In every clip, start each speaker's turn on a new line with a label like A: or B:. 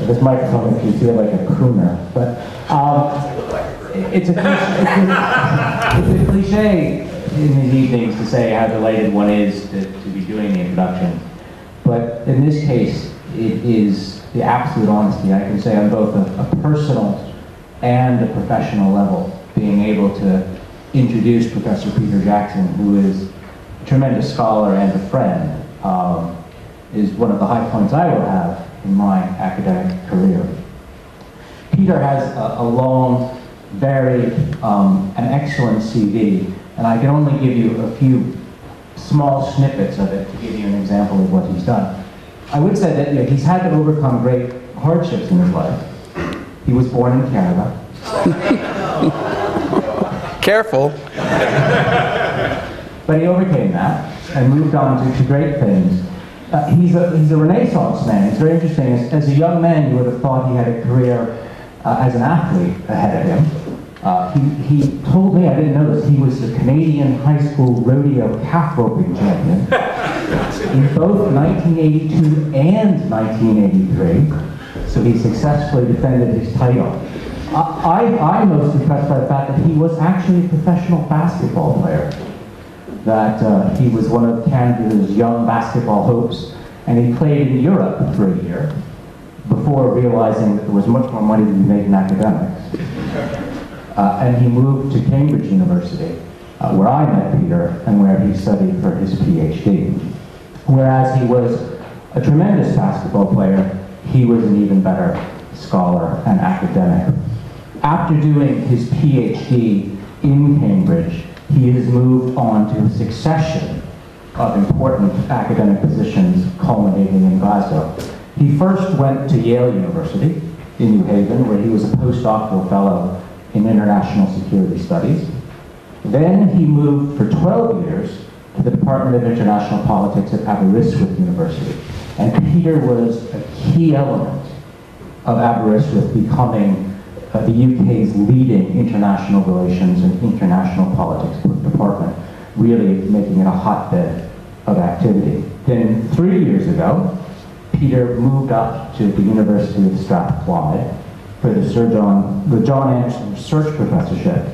A: this microphone makes you feel like a crooner, but it's a cliche in these evenings to say how delighted one is to be doing the introduction. But in this case, it is the absolute honesty. I can say on both a personal and a professional level, being able to introduce Professor Peter Jackson, who is a tremendous scholar and a friend, is one of the high points I will have in my academic career. Peter has a long, varied, and excellent CV, and I can only give you a few small snippets of it to give you an example of what he's done. I would say that he's had to overcome great hardships in his life. He was born in Canada.
B: Careful.
A: But he overcame that and moved on to great things. He's a Renaissance man. It's very interesting. As a young man, you would have thought he had a career as an athlete ahead of him. He told me, I didn't know this, he was the Canadian high school rodeo calf roping champion in both 1982 and 1983. So he successfully defended his title. I'm most impressed by the fact that he was actually a professional basketball player. That he was one of Canada's young basketball hopes, and he played in Europe for a year before realizing that there was much more money to be made in academics. And he moved to Cambridge University, where I met Peter and where he studied for his PhD. Whereas he was a tremendous basketball player, he was an even better scholar and academic. After doing his PhD in Cambridge, he has moved on to a succession of important academic positions culminating in Glasgow. He first went to Yale University in New Haven, where he was a postdoctoral fellow in international security studies. Then he moved for 12 years to the Department of International Politics at Aberystwyth University. And Peter was a key element of Aberystwyth becoming the UK's leading international relations and international politics department, really making it a hotbed of activity. Then 3 years ago, Peter moved up to the University of Strathclyde for the John Anderson Research Professorship,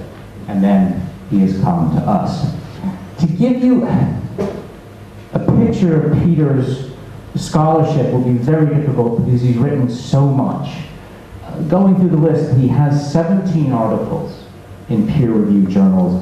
A: and then he has come to us. To give you a picture of Peter's scholarship will be very difficult because he's written so much. Going through the list, he has 17 articles in peer-reviewed journals,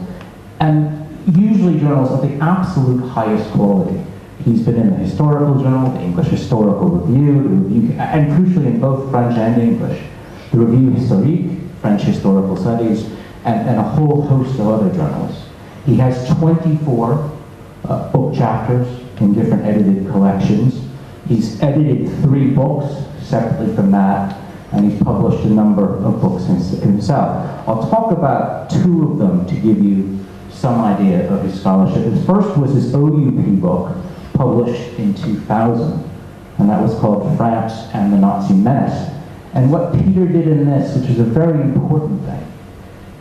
A: and usually journals of the absolute highest quality. He's been in the Historical Journal, the English Historical Review, the Review, and crucially in both French and English, the Revue Historique, French Historical Studies, and a whole host of other journals. He has 24 book chapters in different edited collections. He's edited 3 books separately from that, and he's published a number of books himself. I'll talk about 2 of them to give you some idea of his scholarship. The first was his OUP book, published in 2000, and that was called France and the Nazi Menace. And what Peter did in this, which is a very important thing,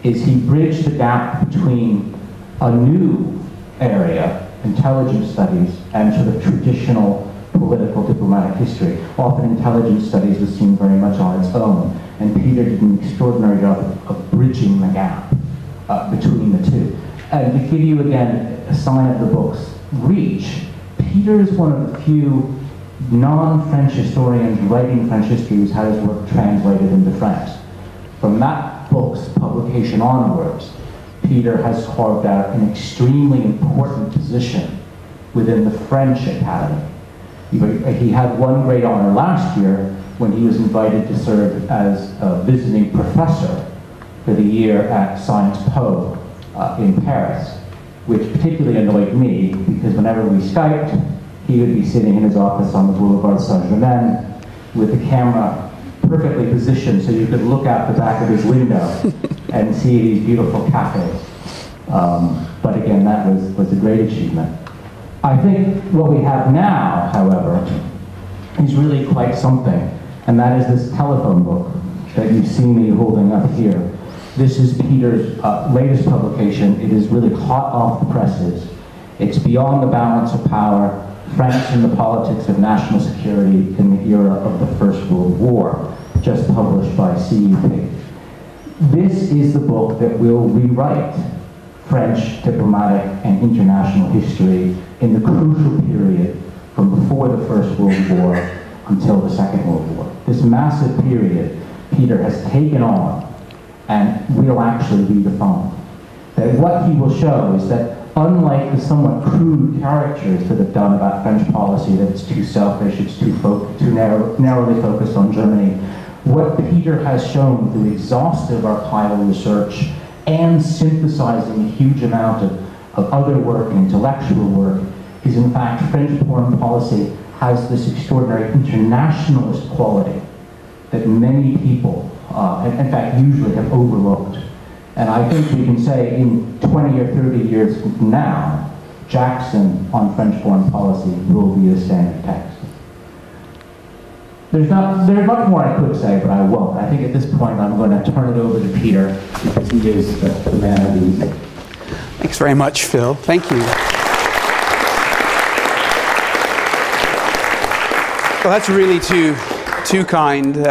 A: is he bridged the gap between a new area, intelligence studies, and sort of traditional political diplomatic history. Often intelligence studies was seen very much on its own, and Peter did an extraordinary job of bridging the gap between the two. And to give you again a sign of the book's reach, Peter is one of the few non-French historians writing French history who's had his work translated into French. From that book's publication onwards, Peter has carved out an extremely important position within the French Academy. He had one great honor last year when he was invited to serve as a visiting professor for the year at Sciences Po in Paris, which particularly annoyed me because whenever we Skyped, he would be sitting in his office on the Boulevard Saint-Germain with the camera perfectly positioned so you could look out the back of his window and see these beautiful cafes. But again, that was a great achievement. I think what we have now, however, is really quite something, and that is this telephone book that you see me holding up here. This is Peter's latest publication. It is really hot off the presses. It's Beyond the Balance of Power, France and the Politics of National Security in the Era of the First World War. just published by CUP. This is the book that will rewrite French diplomatic and international history in the crucial period from before the First World War until the Second World War. This massive period Peter has taken on and will actually redefine. That what he will show is that unlike the somewhat crude caricatures that have done about French policy, that it's too selfish, it's too narrowly focused on Germany, what Peter has shown through exhaustive archival research and synthesizing a huge amount of other work and intellectual work is in fact French foreign policy has this extraordinary internationalist quality that many people, in fact usually have overlooked. And I think we can say in 20 or 30 years from now, Jackson on French foreign policy will be the standard text. There's much more I could say, but I won't. I think at this point I'm going to turn it over to Peter, because he is the man of these.
B: Thanks very much, Phil. Thank you. Well, that's really too kind.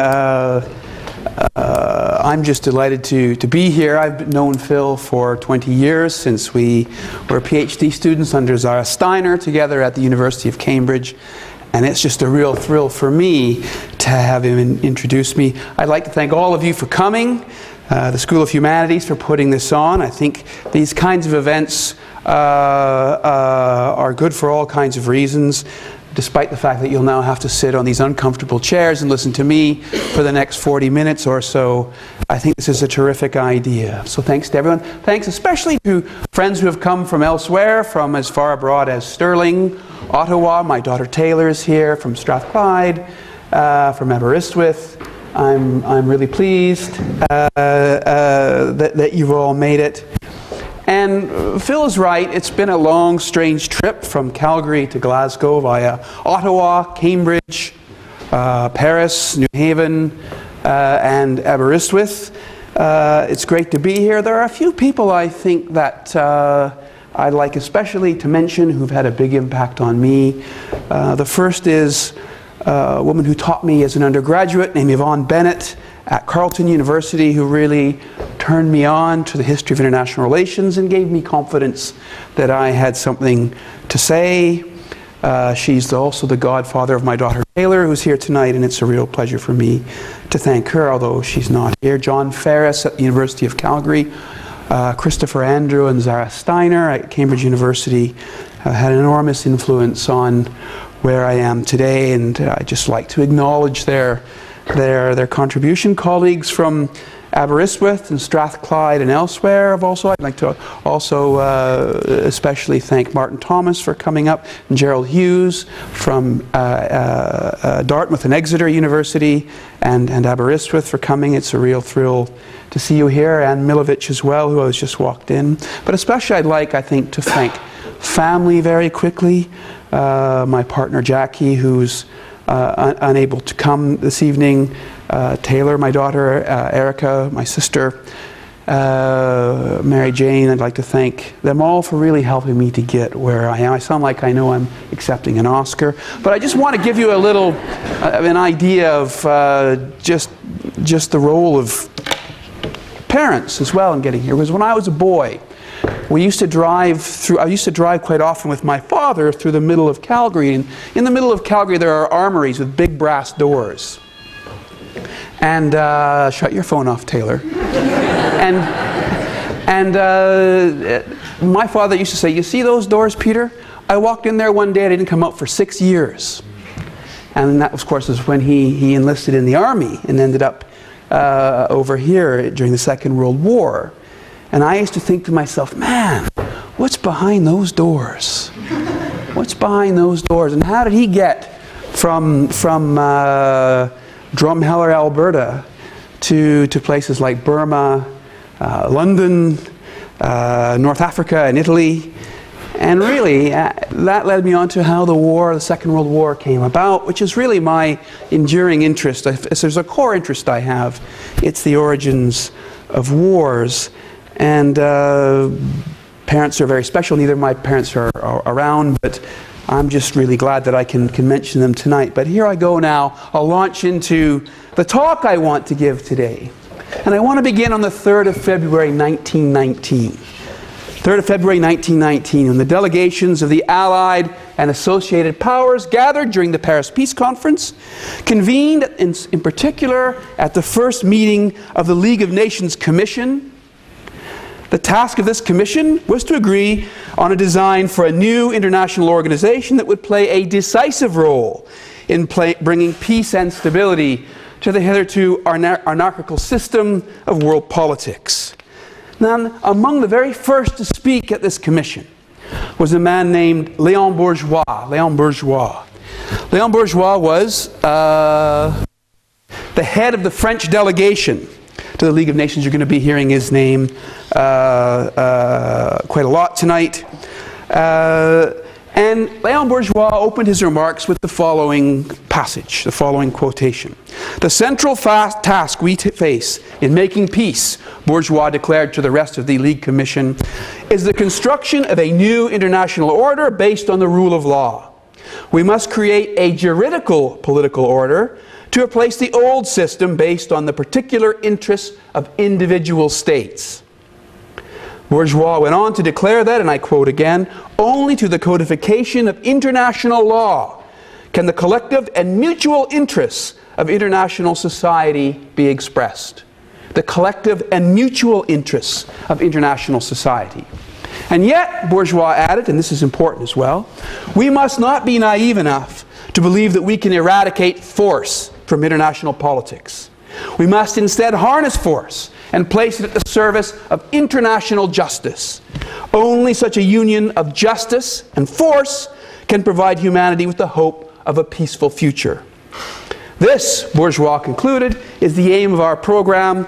B: I'm just delighted to be here. I've known Phil for 20 years, since we were PhD students under Zara Steiner together at the University of Cambridge. And it's just a real thrill for me to have him introduce me. I'd like to thank all of you for coming, the School of Humanities for putting this on. I think these kinds of events are good for all kinds of reasons, despite the fact that you'll now have to sit on these uncomfortable chairs and listen to me for the next 40 minutes or so. I think this is a terrific idea. So thanks to everyone. Thanks especially to friends who have come from elsewhere, from as far abroad as Stirling, Ottawa. My daughter Taylor is here, from Strathclyde, from Aberystwyth. I'm really pleased that you've all made it. And Phil is right, it's been a long, strange trip from Calgary to Glasgow via Ottawa, Cambridge, Paris, New Haven, and Aberystwyth. It's great to be here. There are a few people I think that I'd like especially to mention who've had a big impact on me. The first is a woman who taught me as an undergraduate named Yvonne Bennett at Carleton University, who really turned me on to the history of international relations and gave me confidence that I had something to say. She's also the godfather of my daughter Taylor, who's here tonight, and it's a real pleasure for me to thank her, although she's not here. John Ferris at the University of Calgary, Christopher Andrew and Zara Steiner at Cambridge University had an enormous influence on where I am today, and I'd just like to acknowledge their contribution. Colleagues from Aberystwyth and Strathclyde and elsewhere I'd like to also especially thank Martin Thomas for coming up, and Gerald Hughes from Dartmouth and Exeter University, and Aberystwyth for coming. It's a real thrill to see you here, and Milovich as well, who has just walked in. But especially I'd like, I think, to thank family very quickly. My partner Jackie, who's unable to come this evening, Taylor, my daughter, Erica, my sister, Mary Jane. I'd like to thank them all for really helping me to get where I am. I sound like I know I'm accepting an Oscar, but I just want to give you a little an idea of just the role of parents as well in getting here. Because when I was a boy, I used to drive quite often with my father through the middle of Calgary. And in the middle of Calgary there are armories with big brass doors. And shut your phone off, Taylor. and my father used to say, "You see those doors, Peter? I walked in there one day, I didn't come out for 6 years." And that, of course, is when he enlisted in the army and ended up over here during the Second World War. And I used to think to myself, man, what's behind those doors? What's behind those doors? And how did he get from Drumheller, Alberta, to places like Burma, London, North Africa, and Italy? And really, that led me on to how the Second World War came about, which is really my enduring interest. If there's a core interest I have, it's the origins of wars. And parents are very special. Neither of my parents are around, but I'm just really glad that I can mention them tonight. But here I go now. I'll launch into the talk I want to give today. And I want to begin on the 3rd of February 1919. 3rd of February 1919, when the delegations of the Allied and associated powers gathered during the Paris Peace Conference, convened in particular at the first meeting of the League of Nations Commission. The task of this commission was to agree on a design for a new international organization that would play a decisive role in bringing peace and stability to the hitherto anarchical system of world politics. Now, among the very first to speak at this commission was a man named Léon Bourgeois. Léon Bourgeois. Léon Bourgeois was the head of the French delegation to the League of Nations. You're going to be hearing his name quite a lot tonight. And Léon Bourgeois opened his remarks with the following passage, the following quotation. "The central task we face in making peace," Bourgeois declared to the rest of the League Commission, "is the construction of a new international order based on the rule of law. We must create a juridical political order to replace the old system based on the particular interests of individual states." Bourgeois went on to declare that, and I quote again, "Only through the codification of international law can the collective and mutual interests of international society be expressed." The collective and mutual interests of international society. And yet, Bourgeois added, and this is important as well, "we must not be naive enough to believe that we can eradicate force from international politics. We must instead harness force and place it at the service of international justice. Only such a union of justice and force can provide humanity with the hope of a peaceful future. This," Bourgeois concluded, "is the aim of our program.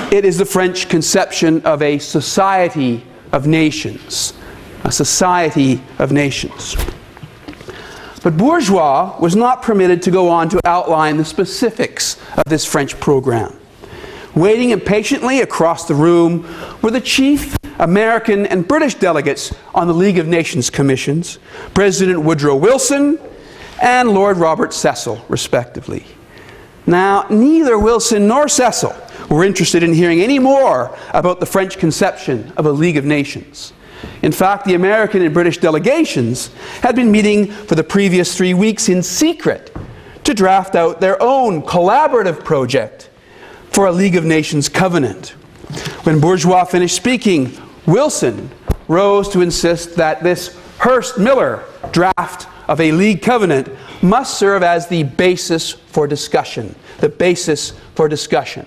B: It is the French conception of a society of nations." A society of nations. But Bourgeois was not permitted to go on to outline the specifics of this French program. Waiting impatiently across the room were the chief American and British delegates on the League of Nations commissions, President Woodrow Wilson and Lord Robert Cecil, respectively. Now, neither Wilson nor Cecil were interested in hearing any more about the French conception of a League of Nations. In fact, the American and British delegations had been meeting for the previous 3 weeks in secret to draft out their own collaborative project for a League of Nations covenant. When Bourgeois finished speaking, Wilson rose to insist that this Hearst-Miller draft of a League covenant must serve as the basis for discussion. The basis for discussion.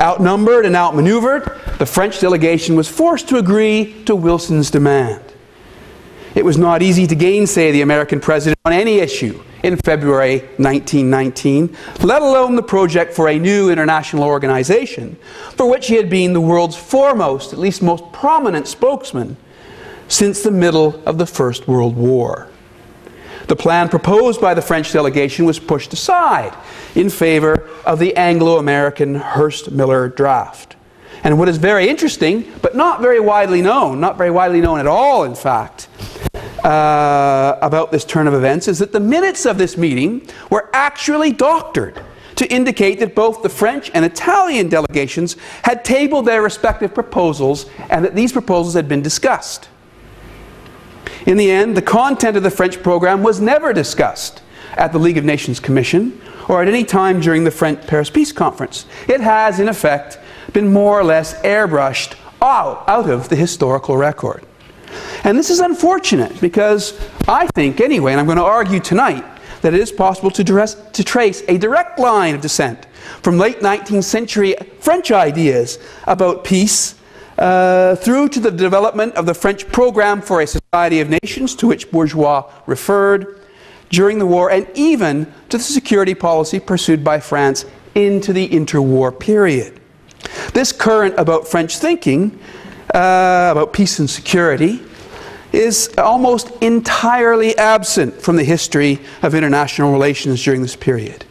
B: Outnumbered and outmaneuvered, the French delegation was forced to agree to Wilson's demand. It was not easy to gainsay the American president on any issue in February 1919, let alone the project for a new international organization, for which he had been the world's foremost, at least most prominent spokesman since the middle of the First World War. The plan proposed by the French delegation was pushed aside in favor of the Anglo-American Hearst-Miller draft. And what is very interesting, but not very widely known at all, in fact, about this turn of events, is that the minutes of this meeting were actually doctored to indicate that both the French and Italian delegations had tabled their respective proposals and that these proposals had been discussed. In the end, the content of the French program was never discussed at the League of Nations Commission or at any time during the French Paris Peace Conference. It has, in effect, been more or less airbrushed out of the historical record. And this is unfortunate because I think, anyway, and I'm going to argue tonight, that it is possible to trace a direct line of descent from late 19th century French ideas about peace through to the development of the French program for a society of nations, to which Bourgeois referred during the war, and even to the security policy pursued by France into the interwar period. This current about French thinking, about peace and security, is almost entirely absent from the history of international relations during this period.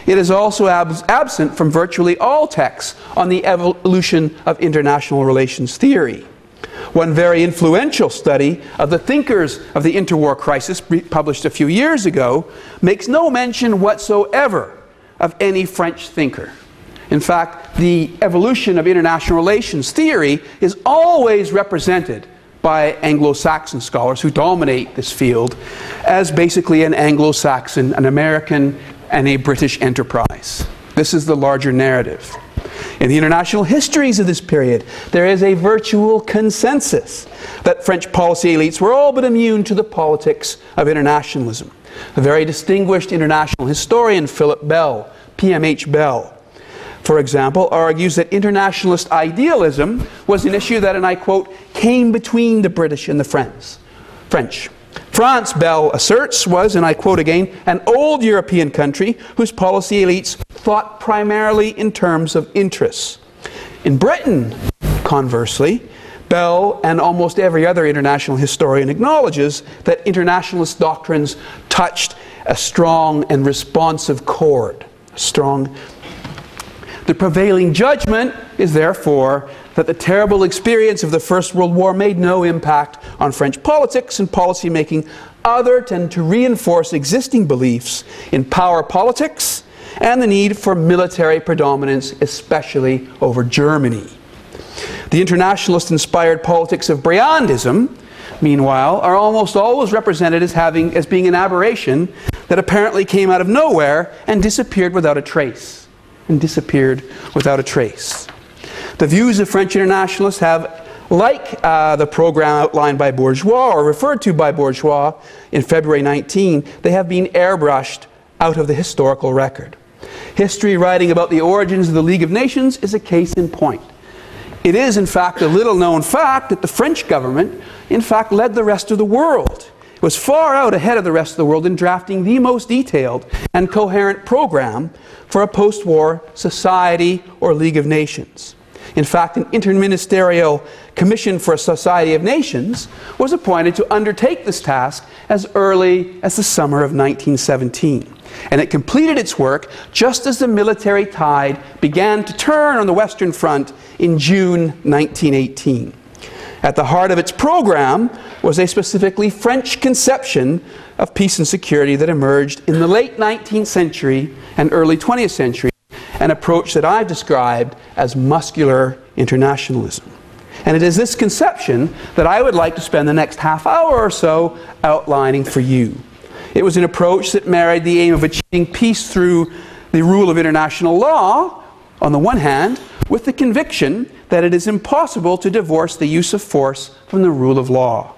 B: It is also absent from virtually all texts on the evolution of international relations theory. One very influential study of the thinkers of the interwar crisis, published a few years ago, makes no mention whatsoever of any French thinker. In fact, the evolution of international relations theory is always represented by Anglo-Saxon scholars who dominate this field as basically an Anglo-Saxon, an American, and a British enterprise. This is the larger narrative. In the international histories of this period, there is a virtual consensus that French policy elites were all but immune to the politics of internationalism. The very distinguished international historian Philip Bell, PMH Bell, for example, argues that internationalist idealism was an issue that, and I quote, came between the British and the French. France, Bell asserts, was, and I quote again, an old European country whose policy elites thought primarily in terms of interests. In Britain, conversely, Bell and almost every other international historian acknowledges that internationalist doctrines touched a strong and responsive chord. The prevailing judgment is therefore that the terrible experience of the First World War made no impact on French politics and policy making other than to reinforce existing beliefs in power politics and the need for military predominance, especially over Germany. The internationalist-inspired politics of Briandism, meanwhile, are almost always represented as being an aberration that apparently came out of nowhere and disappeared without a trace. The views of French internationalists have, like the program outlined by Bourgeois, or referred to by Bourgeois in February 19, they have been airbrushed out of the historical record. History writing about the origins of the League of Nations is a case in point. It is, in fact, a little-known fact that the French government, in fact, led the rest of the world. It was far out ahead of the rest of the world in drafting the most detailed and coherent program for a post-war society or League of Nations. In fact, an interministerial commission for a society of nations was appointed to undertake this task as early as the summer of 1917. And it completed its work just as the military tide began to turn on the Western Front in June 1918. At the heart of its program was a specifically French conception of peace and security that emerged in the late 19th century and early 20th century, an approach that I've described as muscular internationalism. And it is this conception that I would like to spend the next half hour or so outlining for you. It was an approach that married the aim of achieving peace through the rule of international law, on the one hand, with the conviction that it is impossible to divorce the use of force from the rule of law.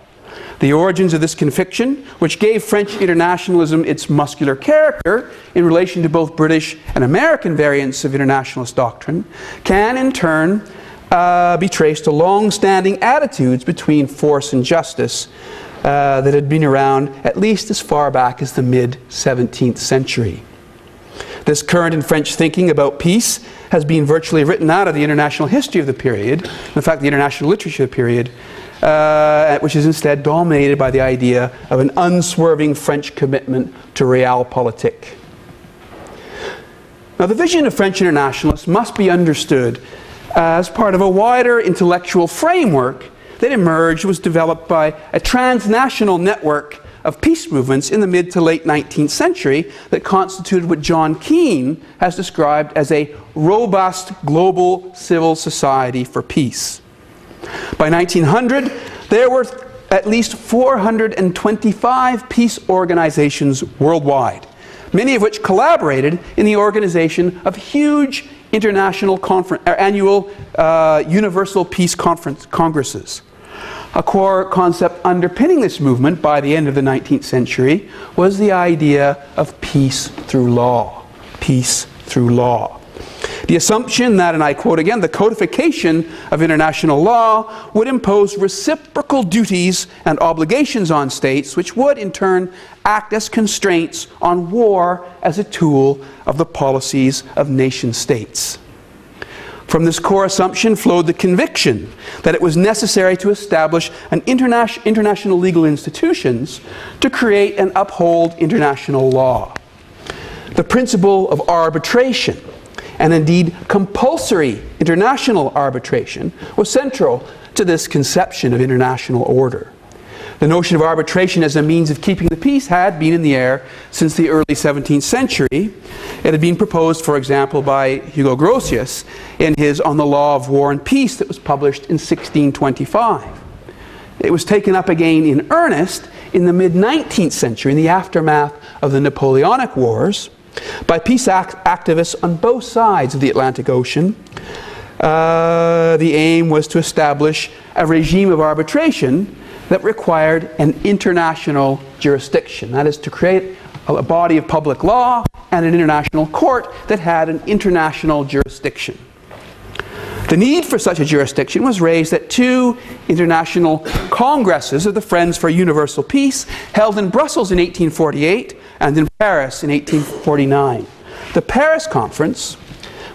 B: The origins of this conviction, which gave French internationalism its muscular character in relation to both British and American variants of internationalist doctrine, can in turn be traced to long-standing attitudes between force and justice that had been around at least as far back as the mid-17th century. This current in French thinking about peace has been virtually written out of the international history of the period, in fact the international literature of the period, which is instead dominated by the idea of an unswerving French commitment to realpolitik. Now the vision of French internationalists must be understood as part of a wider intellectual framework that was developed by a transnational network of peace movements in the mid to late 19th century that constituted what John Keane has described as a robust global civil society for peace. By 1900, there were at least 425 peace organizations worldwide, many of which collaborated in the organization of huge international annual universal peace congresses. A core concept underpinning this movement by the end of the 19th century was the idea of peace through law. Peace through law. The assumption that, and I quote again, the codification of international law would impose reciprocal duties and obligations on states, which would in turn act as constraints on war as a tool of the policies of nation states. From this core assumption flowed the conviction that it was necessary to establish an international legal institutions to create and uphold international law. The principle of arbitration and indeed compulsory international arbitration was central to this conception of international order. The notion of arbitration as a means of keeping the peace had been in the air since the early 17th century. It had been proposed, for example, by Hugo Grotius in his On the Law of War and Peace that was published in 1625. It was taken up again in earnest in the mid-19th century, in the aftermath of the Napoleonic Wars, by peace activists on both sides of the Atlantic Ocean. The aim was to establish a regime of arbitration that required an international jurisdiction. That is, to create a body of public law and an international court that had an international jurisdiction. The need for such a jurisdiction was raised at two international congresses of the Friends for Universal Peace, held in Brussels in 1848 and in Paris in 1849. The Paris Conference,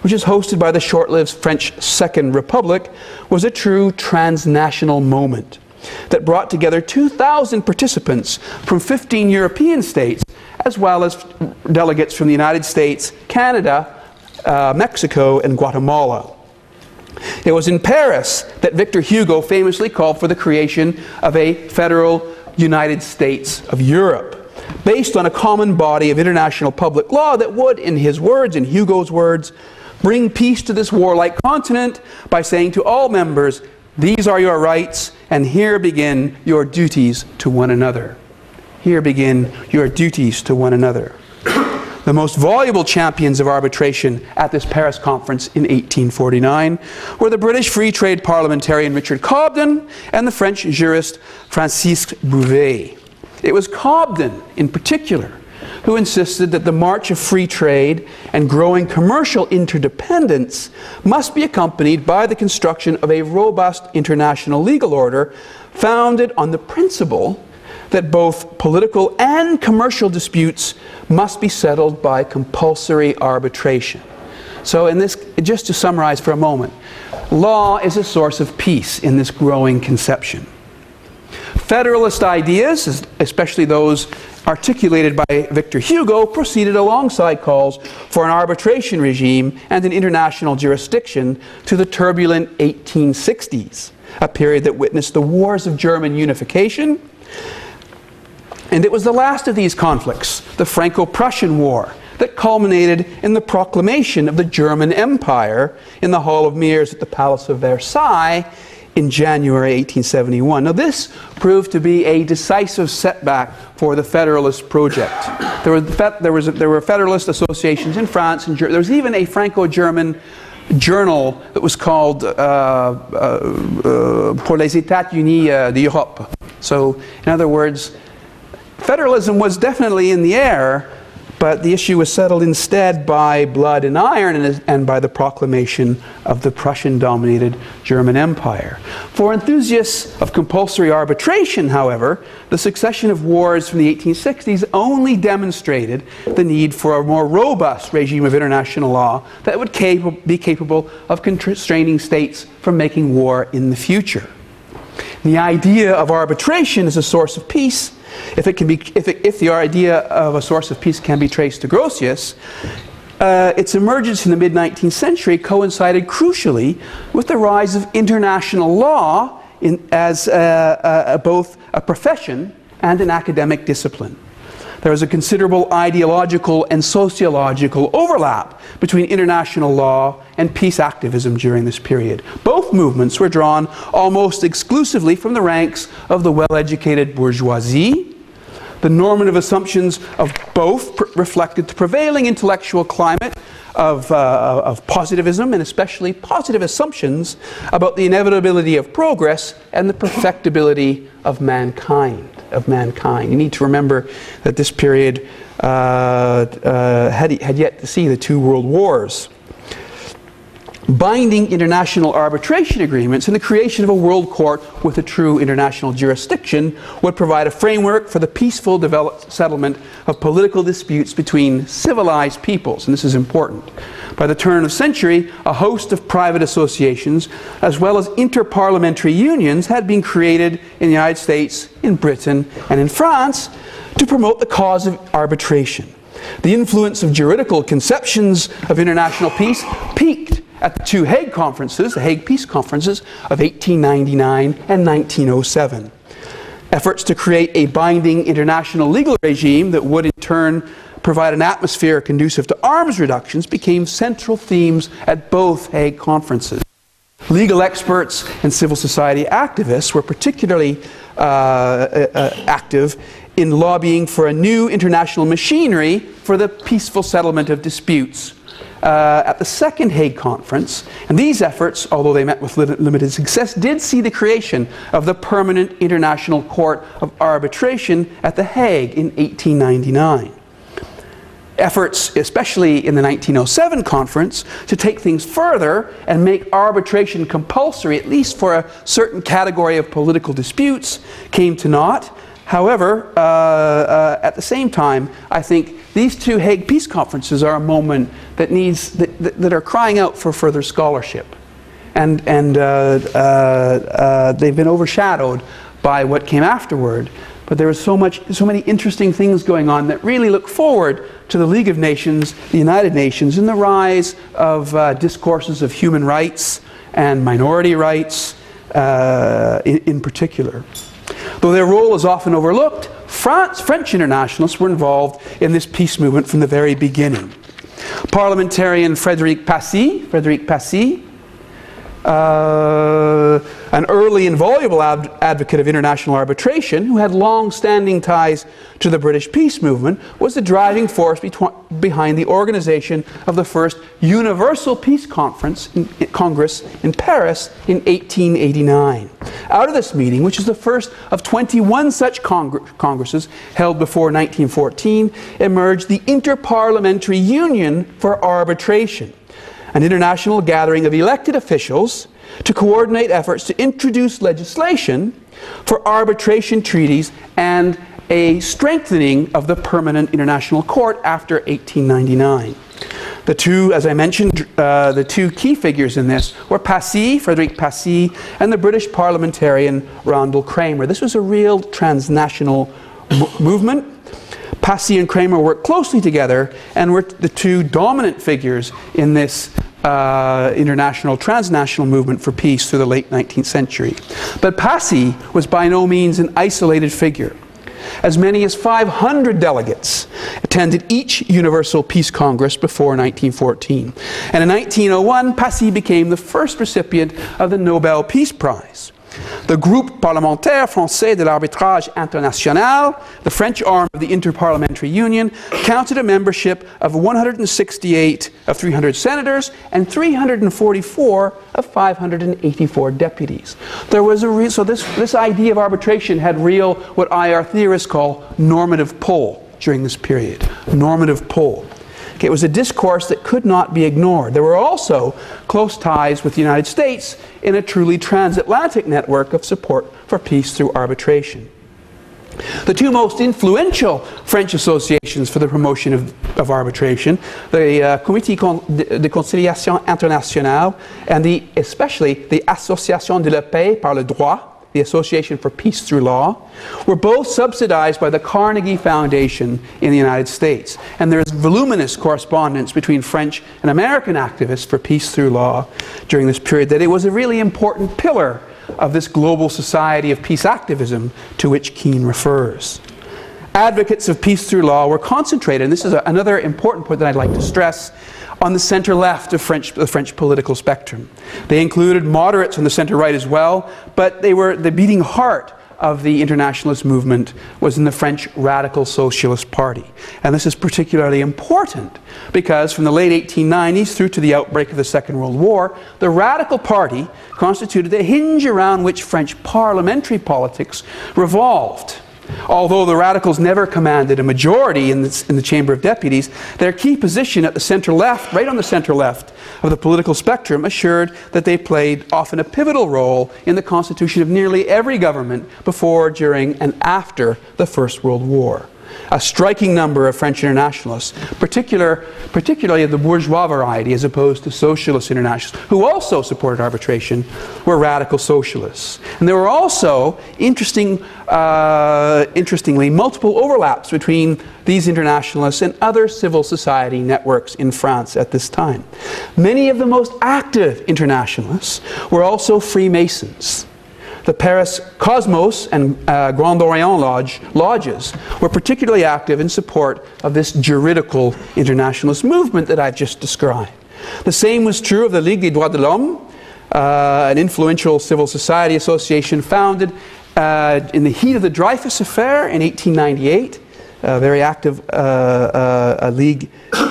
B: which is hosted by the short-lived French Second Republic, was a true transnational moment that brought together 2,000 participants from 15 European states, as well as delegates from the United States, Canada, Mexico, and Guatemala. It was in Paris that Victor Hugo famously called for the creation of a federal United States of Europe, based on a common body of international public law that would, in his words, in Hugo's words, bring peace to this warlike continent by saying to all members, "These are your rights, and here begin your duties to one another." Here begin your duties to one another. The most voluble champions of arbitration at this Paris conference in 1849 were the British Free Trade parliamentarian Richard Cobden and the French jurist Francisque Bouvet. It was Cobden, in particular, who insisted that the march of free trade and growing commercial interdependence must be accompanied by the construction of a robust international legal order founded on the principle that both political and commercial disputes must be settled by compulsory arbitration. So in this, just to summarize for a moment, law is a source of peace in this growing conception. Federalist ideas, especially those articulated by Victor Hugo, proceeded alongside calls for an arbitration regime and an international jurisdiction to the turbulent 1860s, a period that witnessed the wars of German unification. And it was the last of these conflicts, the Franco-Prussian War, that culminated in the proclamation of the German Empire in the Hall of Mirrors at the Palace of Versailles in January 1871. Now this proved to be a decisive setback for the Federalist project. There were Federalist associations in France and Germany. There was even a Franco-German journal that was called Pour les États-Unis d'Europe. So in other words, federalism was definitely in the air, but the issue was settled instead by blood and iron and by the proclamation of the Prussian-dominated German Empire. For enthusiasts of compulsory arbitration, however, the succession of wars from the 1860s only demonstrated the need for a more robust regime of international law that would be capable of constraining states from making war in the future. The idea of arbitration as a source of peace, if the idea of a source of peace can be traced to Grotius, its emergence in the mid-19th century coincided crucially with the rise of international law as both a profession and an academic discipline. There was a considerable ideological and sociological overlap between international law and peace activism during this period. Both movements were drawn almost exclusively from the ranks of the well-educated bourgeoisie. The normative assumptions of both reflected the prevailing intellectual climate of positivism, and especially positive assumptions about the inevitability of progress and the perfectibility of mankind. You need to remember that this period had yet to see the two world wars. Binding international arbitration agreements and the creation of a world court with a true international jurisdiction would provide a framework for the peaceful settlement of political disputes between civilized peoples, and this is important. By the turn of the century, a host of private associations, as well as interparliamentary unions, had been created in the United States, in Britain, and in France to promote the cause of arbitration. The influence of juridical conceptions of international peace peaked at the two Hague Conferences, the Hague Peace Conferences of 1899 and 1907. Efforts to create a binding international legal regime that would in turn provide an atmosphere conducive to arms reductions became central themes at both Hague Conferences. Legal experts and civil society activists were particularly active in lobbying for a new international machinery for the peaceful settlement of disputes. At the second Hague Conference, and these efforts, although they met with limited success, did see the creation of the Permanent International Court of Arbitration at The Hague in 1899. Efforts, especially in the 1907 conference, to take things further and make arbitration compulsory, at least for a certain category of political disputes, came to naught. However, at the same time, I think these two Hague Peace Conferences are a moment that that are crying out for further scholarship, and they've been overshadowed by what came afterward. But there was so many interesting things going on that really look forward to the League of Nations, the United Nations, and the rise of discourses of human rights and minority rights in particular. Though their role is often overlooked, French internationalists were involved in this peace movement from the very beginning. Parliamentarian Frédéric Passy, an early and voluble advocate of international arbitration, who had long-standing ties to the British peace movement, was the driving force behind the organization of the first Universal Peace Congress in Paris in 1889. Out of this meeting, which is the first of 21 such congresses held before 1914, emerged the Inter-Parliamentary Union for Arbitration, an international gathering of elected officials to coordinate efforts to introduce legislation for arbitration treaties and a strengthening of the Permanent International Court after 1899. The two, as I mentioned, the two key figures in this were Frédéric Passy, and the British parliamentarian Randall Kramer. This was a real transnational movement. Passy and Kramer worked closely together and were the two dominant figures in this transnational movement for peace through the late 19th century. But Passy was by no means an isolated figure. As many as 500 delegates attended each Universal Peace Congress before 1914. And in 1901, Passy became the first recipient of the Nobel Peace Prize. The Groupe Parlementaire Français de l'Arbitrage International, the French arm of the Inter-Parliamentary Union, counted a membership of 168 of 300 senators and 344 of 584 deputies. There was so this idea of arbitration had real, what IR theorists call, normative pull during this period. Normative pull. It was a discourse that could not be ignored. There were also close ties with the United States in a truly transatlantic network of support for peace through arbitration. The two most influential French associations for the promotion of arbitration, the Comité de Conciliation Internationale and especially the Association de la Paix par le Droit, the Association for Peace Through Law, were both subsidized by the Carnegie Foundation in the United States. And there is voluminous correspondence between French and American activists for peace through law during this period, that it was a really important pillar of this global society of peace activism to which Keane refers. Advocates of peace through law were concentrated, and this is another important point that I'd like to stress, on the center-left of the French political spectrum. They included moderates on the center-right as well, but they were the beating heart of the internationalist movement was in the French Radical Socialist Party. And this is particularly important because from the late 1890s through to the outbreak of the Second World War, the Radical Party constituted the hinge around which French parliamentary politics revolved. Although the radicals never commanded a majority in the Chamber of Deputies, their key position at the center-left, right on the center-left of the political spectrum, assured that they played often a pivotal role in the constitution of nearly every government before, during, and after the First World War. a striking number of French internationalists, particularly of the bourgeois variety as opposed to socialist internationalists, who also supported arbitration, were radical socialists. And there were also, interestingly, multiple overlaps between these internationalists and other civil society networks in France at this time. Many of the most active internationalists were also Freemasons. The Paris Cosmos and Grand Orient lodges were particularly active in support of this juridical internationalist movement that I've just described. The same was true of the Ligue des Droits de l'Homme, an influential civil society association founded in the heat of the Dreyfus Affair in 1898, a very active league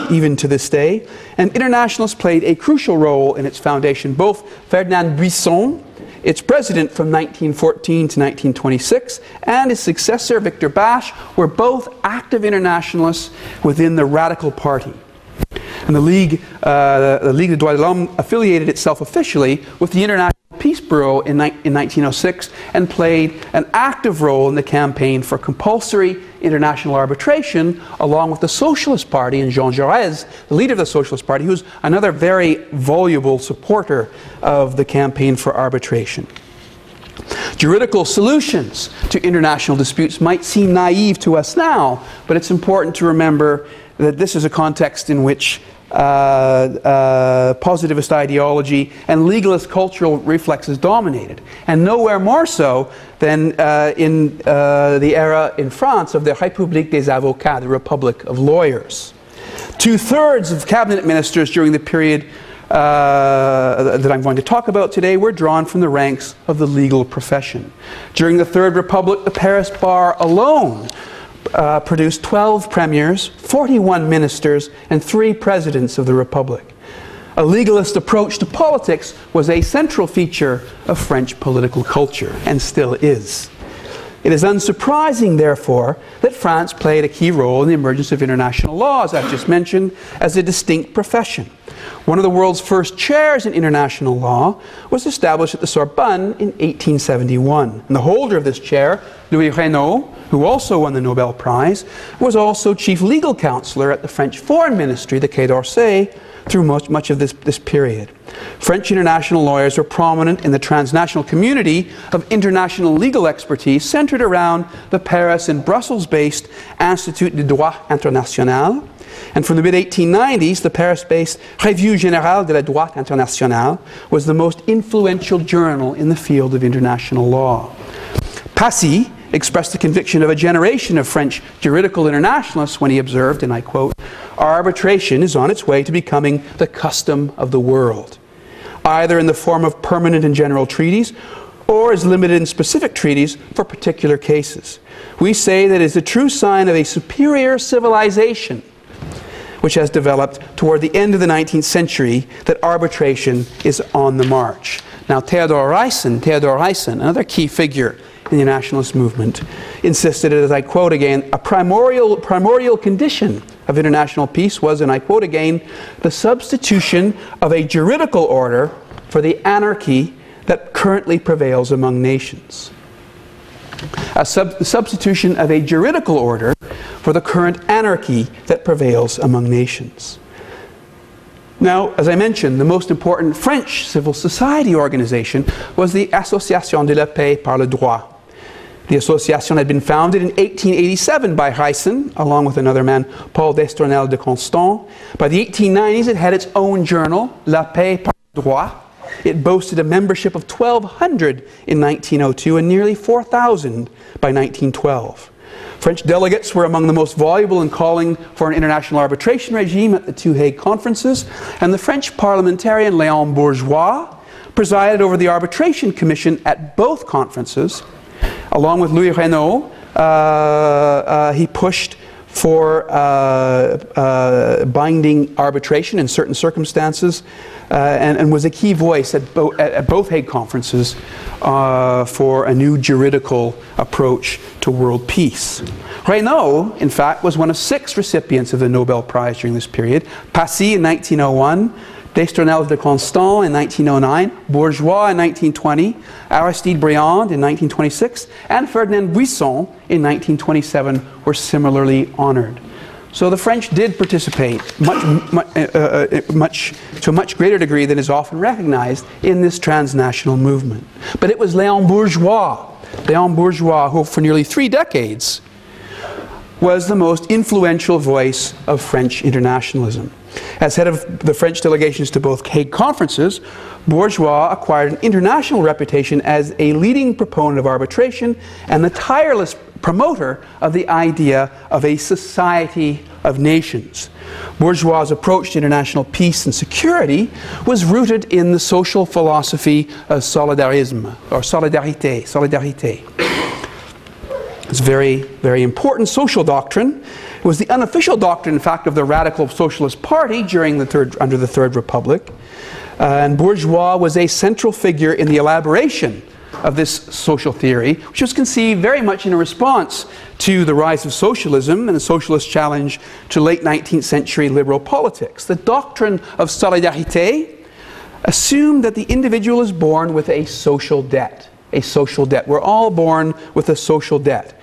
B: even to this day. And internationalists played a crucial role in its foundation. Both Ferdinand Buisson, its president from 1914 to 1926, and his successor, Victor Bache, were both active internationalists within the Radical Party. And the Ligue des Droits de l'Homme affiliated itself officially with the International Peace Bureau in 1906 and played an active role in the campaign for compulsory international arbitration, along with the Socialist Party and Jean Jaurès, the leader of the Socialist Party, who's another very voluble supporter of the campaign for arbitration. Juridical solutions to international disputes might seem naive to us now, but it's important to remember that this is a context in which positivist ideology and legalist cultural reflexes dominated, and nowhere more so than in the era in France of the République des Avocats, the Republic of Lawyers. 2/3 of cabinet ministers during the period that I'm going to talk about today were drawn from the ranks of the legal profession. During the Third Republic, the Paris bar alone produced 12 premiers, 41 ministers, and 3 presidents of the Republic. A legalist approach to politics was a central feature of French political culture, and still is. It is unsurprising, therefore, that France played a key role in the emergence of international law, as I've just mentioned, as a distinct profession. One of the world's first chairs in international law was established at the Sorbonne in 1871. And the holder of this chair, Louis Renault, who also won the Nobel Prize, was also chief legal counselor at the French Foreign Ministry, the Quai d'Orsay, through much of this period. French international lawyers were prominent in the transnational community of international legal expertise centered around the Paris and Brussels-based Institut de Droit International. And from the mid-1890s, the Paris-based Revue Générale de la Droit International was the most influential journal in the field of international law. Passy expressed the conviction of a generation of French juridical internationalists when he observed, and I quote, "Arbitration is on its way to becoming the custom of the world, either in the form of permanent and general treaties or as limited and specific treaties for particular cases. We say that it is a true sign of a superior civilization which has developed toward the end of the 19th century that arbitration is on the march." Now, Theodor Heysen, another key figure in the nationalist movement, insisted, as I quote again, "A primordial condition of international peace was," and I quote again, "the substitution of a juridical order for the anarchy that currently prevails among nations." The substitution of a juridical order for the current anarchy that prevails among nations. Now, as I mentioned, the most important French civil society organization was the Association de la Paix par le Droit. The association had been founded in 1887 by Heysen, along with another man, Paul d'Estournel de Constant. By the 1890s, it had its own journal, La Paix par le Droit. It boasted a membership of 1,200 in 1902 and nearly 4,000 by 1912. French delegates were among the most voluble in calling for an international arbitration regime at the 2 Hague Conferences, and the French parliamentarian Léon Bourgeois presided over the arbitration commission at both conferences. Along with Louis Renault, he pushed for binding arbitration in certain circumstances, and was a key voice at both Hague Conferences for a new juridical approach to world peace. Renault, in fact, was one of 6 recipients of the Nobel Prize during this period. Passy in 1901, Destournelles de Constant in 1909, Bourgeois in 1920, Aristide Briand in 1926, and Ferdinand Buisson in 1927 were similarly honored. So the French did participate to a much greater degree than is often recognized in this transnational movement. But it was Léon Bourgeois, who for nearly 3 decades was the most influential voice of French internationalism. As head of the French delegations to both Hague Conferences, Bourgeois acquired an international reputation as a leading proponent of arbitration and the tireless promoter of the idea of a society of nations. Bourgeois' approach to international peace and security was rooted in the social philosophy of solidarism, or solidarité. It's very, very important social doctrine. It was the unofficial doctrine, in fact, of the Radical Socialist Party under the Third Republic. And Bourgeois was a central figure in the elaboration of this social theory, which was conceived very much in a response to the rise of socialism and the socialist challenge to late 19th century liberal politics. The doctrine of solidarité assumed that the individual is born with a social debt. A social debt. We're all born with a social debt.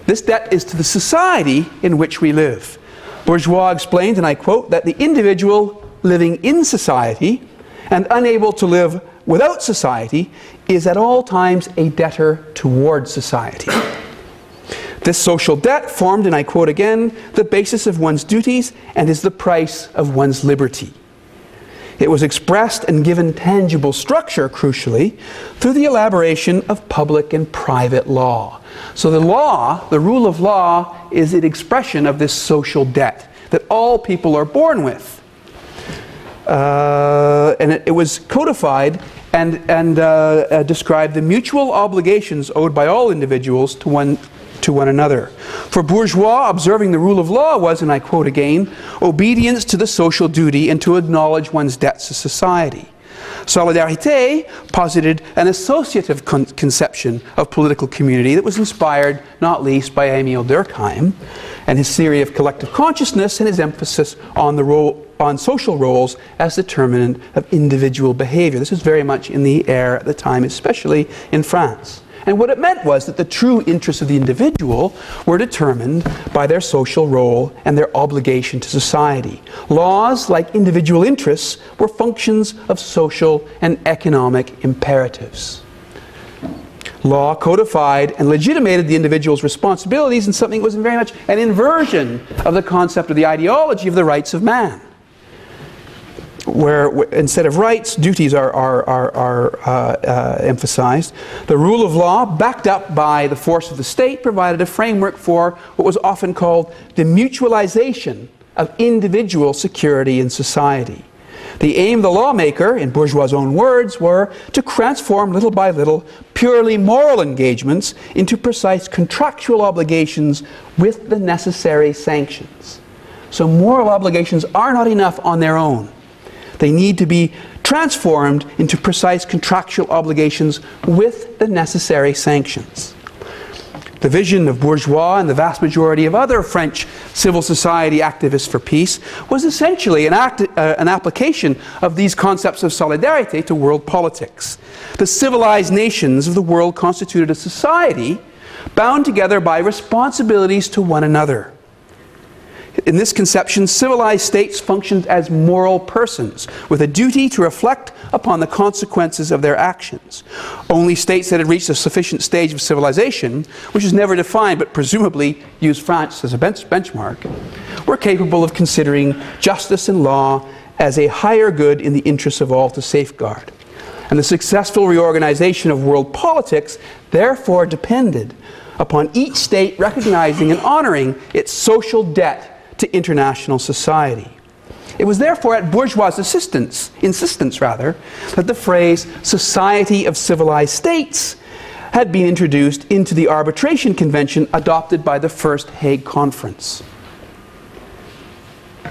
B: This debt is to the society in which we live. Bourgeois explained, and I quote, that the individual living in society and unable to live without society is at all times a debtor towards society. This social debt formed, and I quote again, the basis of one's duties and is the price of one's liberty. It was expressed and given tangible structure, crucially, through the elaboration of public and private law. So the law, the rule of law, is an expression of this social debt that all people are born with. And it was codified and described the mutual obligations owed by all individuals to one another. For Bourgeois, observing the rule of law was, and I quote again, obedience to the social duty and to acknowledge one's debts to society. Solidarité posited an associative conception of political community that was inspired not least by Émile Durkheim and his theory of collective consciousness and his emphasis on social roles as determinant of individual behavior. This was very much in the air at the time, especially in France. And what it meant was that the true interests of the individual were determined by their social role and their obligation to society. Laws, like individual interests, were functions of social and economic imperatives. Law codified and legitimated the individual's responsibilities in something that was very much an inversion of the concept of the ideology of the rights of man, where instead of rights, duties are emphasized. The rule of law, backed up by the force of the state, provided a framework for what was often called the mutualization of individual security in society. The aim of the lawmaker, in Bourgeois' own words, were to transform little by little purely moral engagements into precise contractual obligations with the necessary sanctions. So moral obligations are not enough on their own. They need to be transformed into precise contractual obligations with the necessary sanctions. The vision of Bourgeois and the vast majority of other French civil society activists for peace was essentially an application of these concepts of solidarity to world politics. The civilized nations of the world constituted a society bound together by responsibilities to one another. In this conception, civilized states functioned as moral persons with a duty to reflect upon the consequences of their actions. Only states that had reached a sufficient stage of civilization, which is never defined but presumably used France as a benchmark, were capable of considering justice and law as a higher good in the interests of all to safeguard. And the successful reorganization of world politics therefore depended upon each state recognizing and honoring its social debt to international society. It was therefore at Bourgeois' insistence that the phrase society of civilized states had been introduced into the arbitration convention adopted by the First Hague Conference.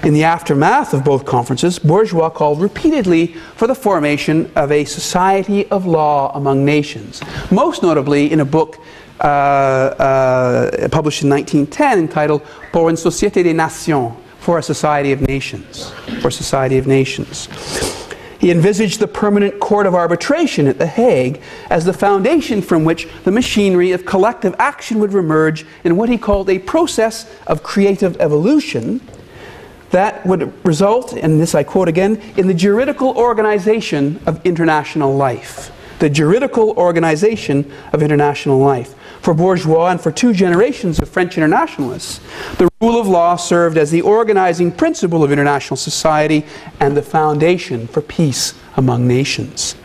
B: In the aftermath of both conferences, Bourgeois called repeatedly for the formation of a society of law among nations, most notably in a book published in 1910 entitled Pour une société des nations, for a society of nations. For a society of nations. He envisaged the permanent court of arbitration at The Hague as the foundation from which the machinery of collective action would emerge in what he called a process of creative evolution that would result, and this I quote again, in the juridical organization of international life. The juridical organization of international life. For Bourgeois and for 2 generations of French internationalists, the rule of law served as the organizing principle of international society and the foundation for peace among nations.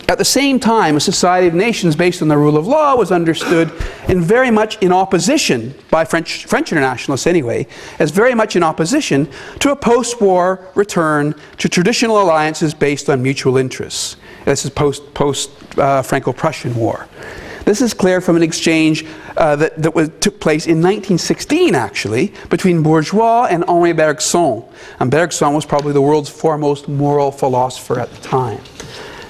B: At the same time, a society of nations based on the rule of law was understood in very much in opposition, by French internationalists anyway, as very much in opposition to a post-war return to traditional alliances based on mutual interests. This is post-Franco-Prussian War. This is clear from an exchange that took place in 1916, actually, between Bourgeois and Henri Bergson. And Bergson was probably the world's foremost moral philosopher at the time.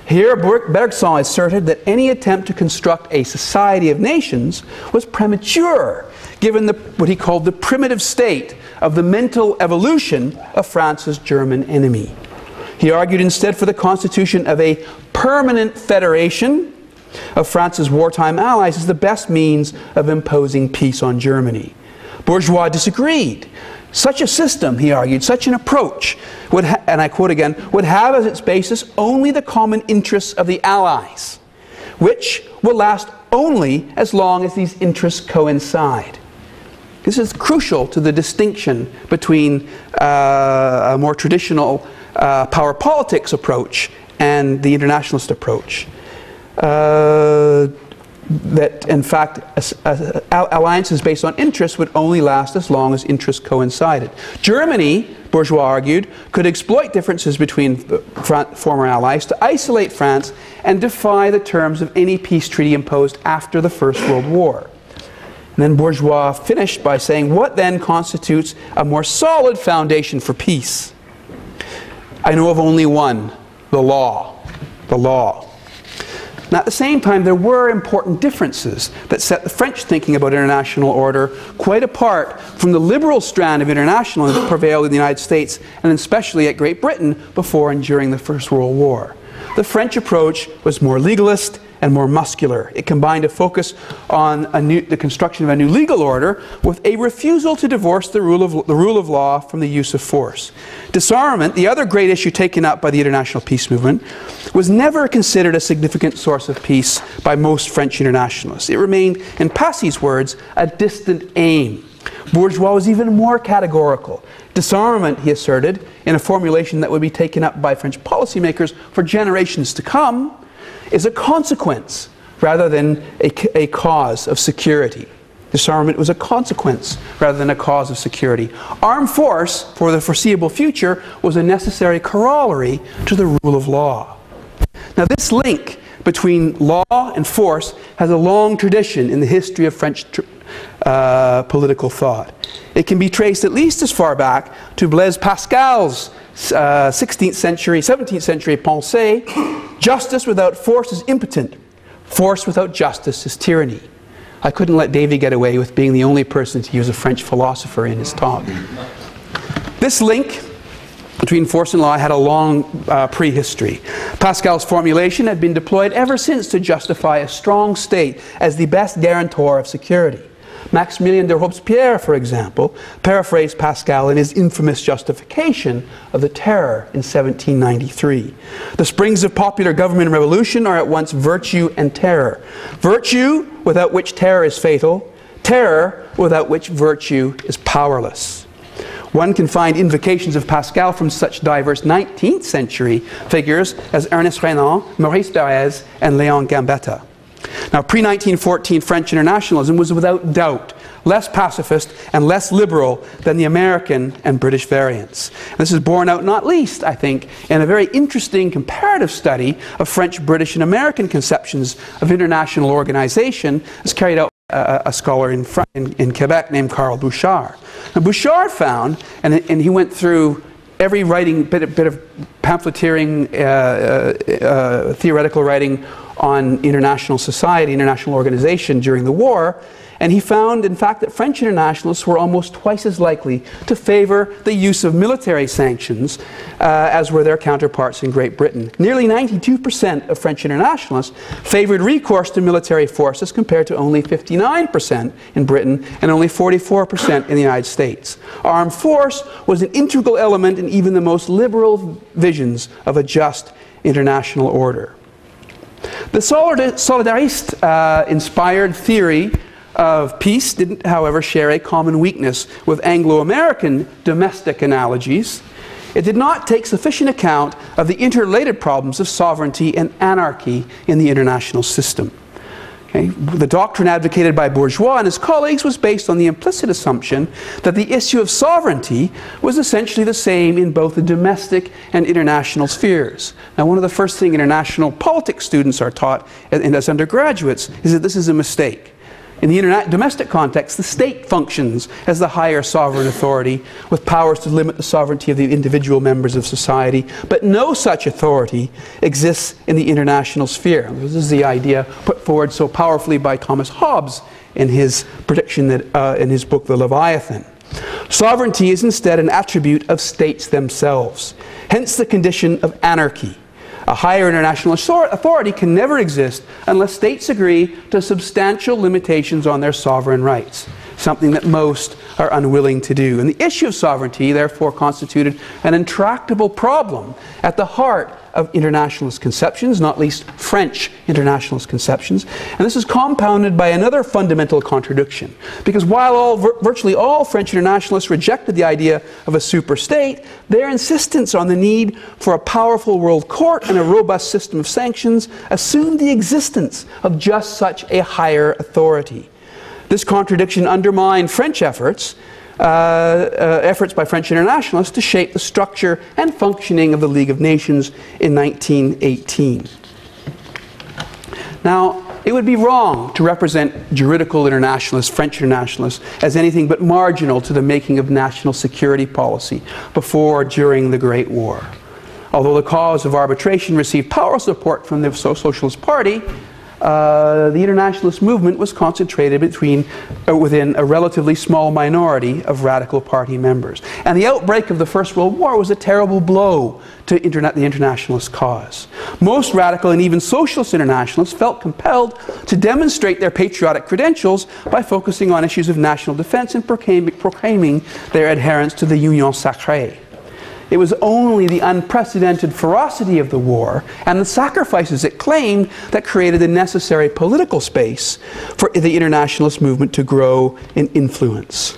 B: Here, Bergson asserted that any attempt to construct a society of nations was premature, given what he called the primitive state of the mental evolution of France's German enemy. He argued instead for the constitution of a permanent federation of France's wartime allies as the best means of imposing peace on Germany. Bourgeois disagreed. Such a system, he argued, such an approach would, and I quote again, would have as its basis only the common interests of the Allies, which will last only as long as these interests coincide. This is crucial to the distinction between a more traditional power politics approach and the internationalist approach. That in fact alliances based on interests would only last as long as interests coincided. Germany, Bourgeois argued, could exploit differences between former allies to isolate France and defy the terms of any peace treaty imposed after the First World War. And then Bourgeois finished by saying, what then constitutes a more solid foundation for peace? I know of only one, the law. The law. Now, at the same time, there were important differences that set the French thinking about international order quite apart from the liberal strand of internationalism that prevailed in the United States and especially at Great Britain before and during the First World War. The French approach was more legalist and more muscular. It combined a focus on the construction of a new legal order with a refusal to divorce the rule of law from the use of force. Disarmament, the other great issue taken up by the international peace movement, was never considered a significant source of peace by most French internationalists. It remained, in Passy's words, a distant aim. Bourgeois was even more categorical. Disarmament, he asserted, in a formulation that would be taken up by French policymakers for generations to come, is a consequence rather than a cause of security. Disarmament was a consequence rather than a cause of security. Armed force for the foreseeable future was a necessary corollary to the rule of law. Now, this link between law and force has a long tradition in the history of French political thought. It can be traced at least as far back to Blaise Pascal's 17th century pensée, justice without force is impotent. Force without justice is tyranny. I couldn't let Davy get away with being the only person to use a French philosopher in his talk. This link between force and law had a long prehistory. Pascal's formulation had been deployed ever since to justify a strong state as the best guarantor of security. Maximilien de Robespierre, for example, paraphrased Pascal in his infamous justification of the terror in 1793. The springs of popular government and revolution are at once virtue and terror. Virtue, without which terror is fatal. Terror, without which virtue is powerless. One can find invocations of Pascal from such diverse 19th century figures as Ernest Renan, Maurice Barrès, and Léon Gambetta. Now, pre-1914 French internationalism was without doubt less pacifist and less liberal than the American and British variants. And this is borne out not least, I think, in a very interesting comparative study of French, British, and American conceptions of international organization as carried out by a scholar in Quebec named Carl Bouchard. Now, Bouchard found, and he went through every writing, bit of pamphleteering, theoretical writing on international society, international organization during the war, And he found, in fact, that French internationalists were almost twice as likely to favor the use of military sanctions as were their counterparts in Great Britain. Nearly 92% of French internationalists favored recourse to military forces compared to only 59% in Britain and only 44% in the United States. Armed force was an integral element in even the most liberal visions of a just international order. The Solidarist-inspired theory of peace didn't, however, share a common weakness with Anglo-American domestic analogies. It did not take sufficient account of the interrelated problems of sovereignty and anarchy in the international system. Okay. The doctrine advocated by Bourgeois and his colleagues was based on the implicit assumption that the issue of sovereignty was essentially the same in both the domestic and international spheres. Now, one of the first things international politics students are taught as undergraduates is that this is a mistake. In the domestic context, the state functions as the higher sovereign authority with powers to limit the sovereignty of the individual members of society, but no such authority exists in the international sphere. This is the idea put forward so powerfully by Thomas Hobbes in his prediction that, in his book, The Leviathan. Sovereignty is instead an attribute of states themselves, hence the condition of anarchy. A higher international authority can never exist unless states agree to substantial limitations on their sovereign rights, something that most are unwilling to do. And the issue of sovereignty, therefore, constituted an intractable problem at the heart of internationalist conceptions, not least French internationalist conceptions. And this is compounded by another fundamental contradiction. Because while virtually all French internationalists rejected the idea of a super-state, their insistence on the need for a powerful world court and a robust system of sanctions assumed the existence of just such a higher authority. This contradiction undermined French efforts by French internationalists to shape the structure and functioning of the League of Nations in 1918. Now, it would be wrong to represent juridical internationalists, French internationalists, as anything but marginal to the making of national security policy before or during the Great War. Although the cause of arbitration received powerful support from the Socialist Party, the internationalist movement was concentrated within a relatively small minority of radical party members. And the outbreak of the First World War was a terrible blow to the internationalist cause. Most radical and even socialist internationalists felt compelled to demonstrate their patriotic credentials by focusing on issues of national defense and proclaiming their adherence to the Union Sacrée. It was only the unprecedented ferocity of the war and the sacrifices it claimed that created the necessary political space for the internationalist movement to grow in influence.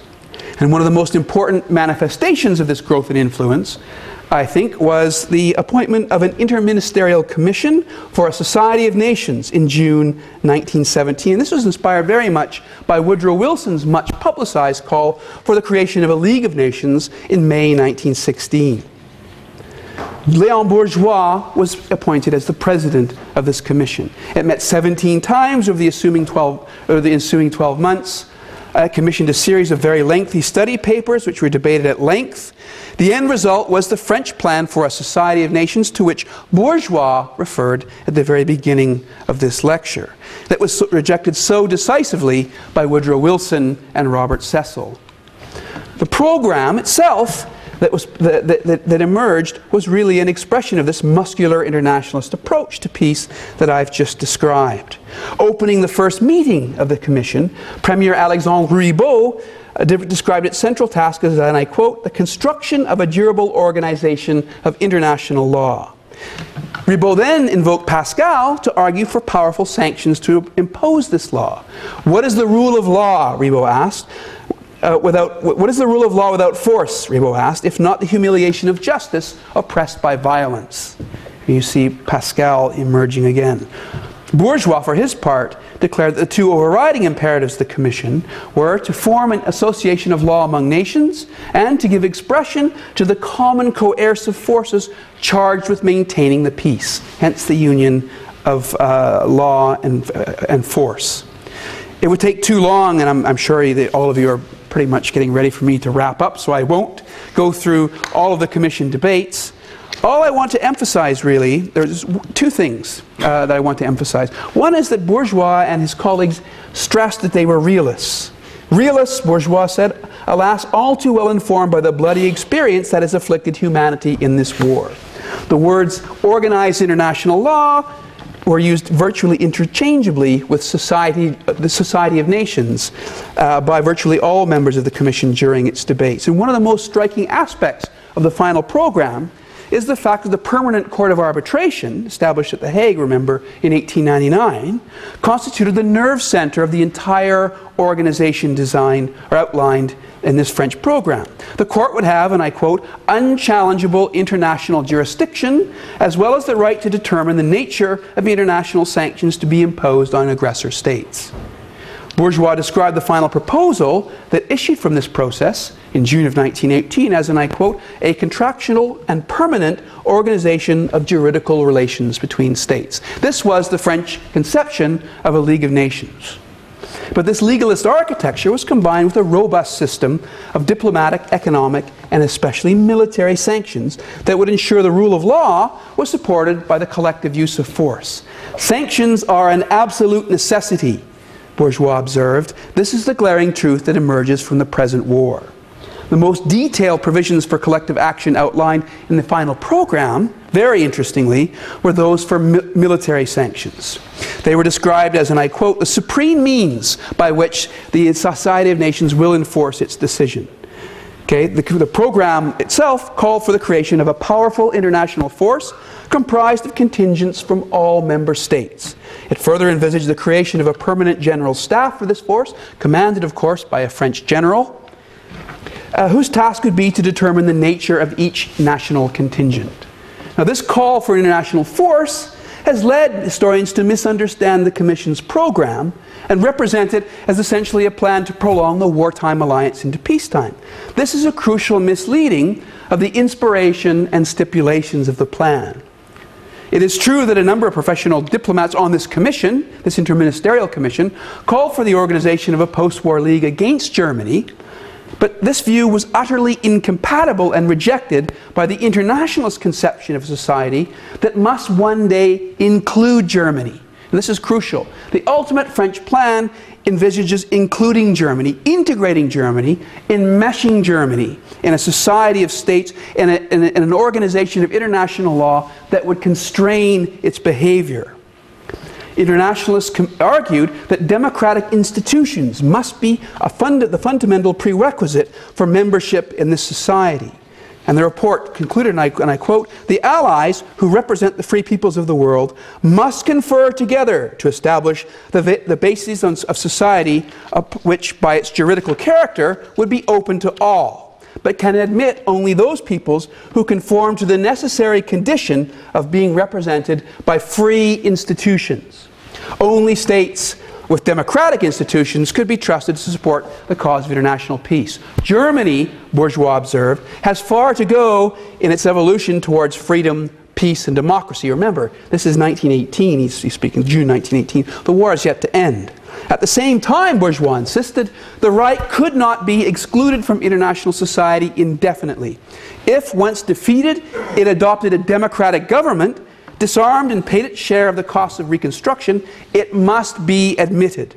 B: And one of the most important manifestations of this growth in influence, I think, was the appointment of an interministerial commission for a Society of Nations in June 1917. This was inspired very much by Woodrow Wilson's much publicized call for the creation of a League of Nations in May 1916. Léon Bourgeois was appointed as the president of this commission. It met 17 times over the ensuing 12 months. Commissioned a series of very lengthy study papers which were debated at length. The end result was the French plan for a Society of Nations, to which Bourgeois referred at the very beginning of this lecture, that was rejected so decisively by Woodrow Wilson and Robert Cecil. The program itself that emerged was really an expression of this muscular internationalist approach to peace that I've just described. Opening the first meeting of the Commission, Premier Alexandre Ribot described its central task as, and I quote, the construction of a durable organization of international law. Ribot then invoked Pascal to argue for powerful sanctions to impose this law. What is the rule of law, Ribot asked. What is the rule of law without force, Ribot asked, if not the humiliation of justice oppressed by violence? You see Pascal emerging again. Bourgeois, for his part, declared that the two overriding imperatives of the Commission were to form an association of law among nations and to give expression to the common coercive forces charged with maintaining the peace, hence the union of law and force. It would take too long, and I'm sure that all of you are pretty much getting ready for me to wrap up, so I won't go through all of the Commission debates. All I want to emphasize, really, there's two things that I want to emphasize. One is that Bourgeois and his colleagues stressed that they were realists. Realists, Bourgeois said, alas, all too well informed by the bloody experience that has afflicted humanity in this war. The words organized international law were used virtually interchangeably with the Society of Nations by virtually all members of the Commission during its debates. And one of the most striking aspects of the final program is the fact that the Permanent Court of Arbitration, established at The Hague, remember, in 1899, constituted the nerve center of the entire organization designed or outlined in this French program. The court would have, and I quote, unchallengeable international jurisdiction, as well as the right to determine the nature of international sanctions to be imposed on aggressor states. Bourgeois described the final proposal that issued from this process in June of 1918 as, and I quote, a contractual and permanent organization of juridical relations between states. This was the French conception of a League of Nations. But this legalist architecture was combined with a robust system of diplomatic, economic, and especially military sanctions that would ensure the rule of law was supported by the collective use of force. Sanctions are an absolute necessity, Bourgeois observed. This is the glaring truth that emerges from the present war. The most detailed provisions for collective action outlined in the final program, very interestingly, were those for military sanctions. They were described as, and I quote, the supreme means by which the Society of Nations will enforce its decision. Okay, the program itself called for the creation of a powerful international force comprised of contingents from all member states. It further envisaged the creation of a permanent general staff for this force, commanded, of course, by a French general, whose task would be to determine the nature of each national contingent. Now, this call for international force has led historians to misunderstand the Commission's program and represent it as essentially a plan to prolong the wartime alliance into peacetime. This is a crucial misleading of the inspiration and stipulations of the plan. It is true that a number of professional diplomats on this commission, this interministerial commission, called for the organization of a post-war league against Germany, but this view was utterly incompatible and rejected by the internationalist conception of a society that must one day include Germany. And this is crucial. The ultimate French plan envisages including Germany, integrating Germany, enmeshing Germany in a society of states and an organization of international law that would constrain its behavior. Internationalists argued that democratic institutions must be the fundamental prerequisite for membership in this society. And the report concluded, and I quote, the Allies, who represent the free peoples of the world, must confer together to establish the bases of society which, by its juridical character, would be open to all, but can admit only those peoples who conform to the necessary condition of being represented by free institutions. Only states with democratic institutions could be trusted to support the cause of international peace. Germany, Bourgeois observed, has far to go in its evolution towards freedom, peace, and democracy. Remember, this is 1918, he's speaking June 1918. The war is yet to end. At the same time, Bourgeois insisted, the right could not be excluded from international society indefinitely. If, once defeated, it adopted a democratic government, disarmed and paid its share of the cost of reconstruction, it must be admitted.